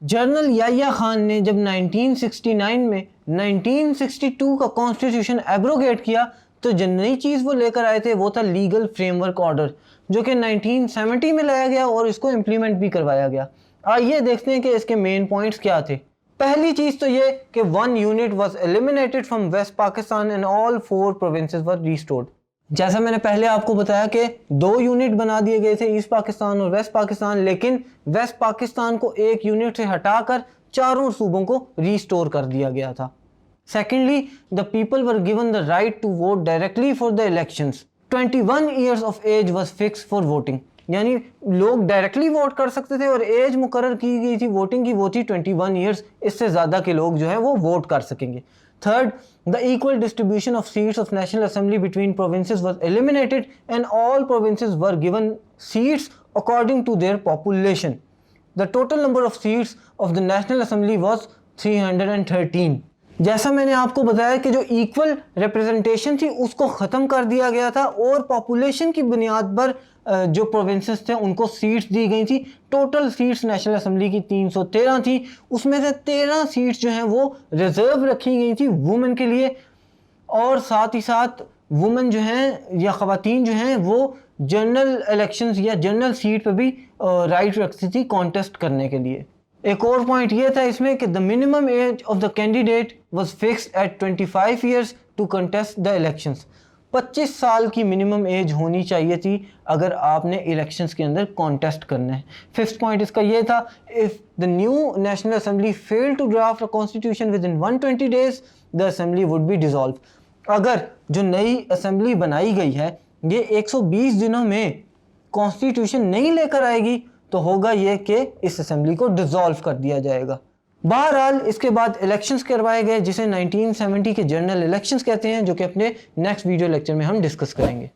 General Yahya Khan ने जब 1969 में 1962 का कॉन्स्टिट्यूशन एब्रोगेट किया तो जो नई चीज़ वो लेकर आए थे वो था लीगल फ्रेमवर्क ऑर्डर, जो कि 1970 में लाया गया और इसको इम्प्लीमेंट भी करवाया गया। आइए देखते हैं कि इसके मेन पॉइंट्स क्या थे। पहली चीज़ तो ये कि 1 unit was eliminated from west Pakistan and all 4 provinces were restored. जैसा मैंने पहले आपको बताया कि 2 यूनिट बना दिए गए थे, ईस्ट पाकिस्तान और वेस्ट पाकिस्तान, लेकिन वेस्ट पाकिस्तान को 1 यूनिट से हटाकर चारों सूबों को रिस्टोर कर दिया गया था। Secondly, the people were given the right to vote directly for the elections. 21 years of age was fix for voting, यानी लोग डायरेक्टली वोट कर सकते थे और एज मुकर्रर की गई थी वोटिंग की, वो थी 21 ईयर्स। इससे ज़्यादा के लोग जो है वो वोट कर सकेंगे। Third, the equal distribution of seats of National Assembly between provinces was eliminated and all provinces were given seats according to their population. The total number of seats of the National Assembly was 313. जैसा मैंने आपको बताया कि जो equal representation थी उसको ख़त्म कर दिया गया था और पॉपुलेशन की बुनियाद पर जो प्रोविंसेस थे उनको सीट्स दी गई थी। टोटल सीट्स नेशनल असेंबली की 313 थी, उसमें से 13 सीट्स जो हैं वो रिजर्व रखी गई थी वुमेन के लिए, और साथ ही साथ वुमेन जो हैं या ख़वातीन जो हैं वो जनरल इलेक्शंस या जनरल सीट पर भी राइट रखती थी कॉन्टेस्ट करने के लिए। एक और पॉइंट ये था इसमें कि the minimum age of the candidate was fixed at 25 years to contest the elections. 25 साल की मिनिमम एज होनी चाहिए थी अगर आपने इलेक्शंस के अंदर कॉन्टेस्ट करना है। फिफ्थ पॉइंट इसका ये था, if the new national assembly fail to draft a constitution within 120 days the assembly would be dissolve. अगर जो नई असेंबली बनाई गई है ये 120 दिनों में कॉन्स्टिट्यूशन नहीं लेकर आएगी तो होगा ये कि इस असेंबली को डिसॉल्व कर दिया जाएगा। बहरहाल इसके बाद इलेक्शंस करवाए गए जिसे 1970 के जनरल इलेक्शंस कहते हैं, जो कि अपने नेक्स्ट वीडियो लेक्चर में हम डिस्कस करेंगे।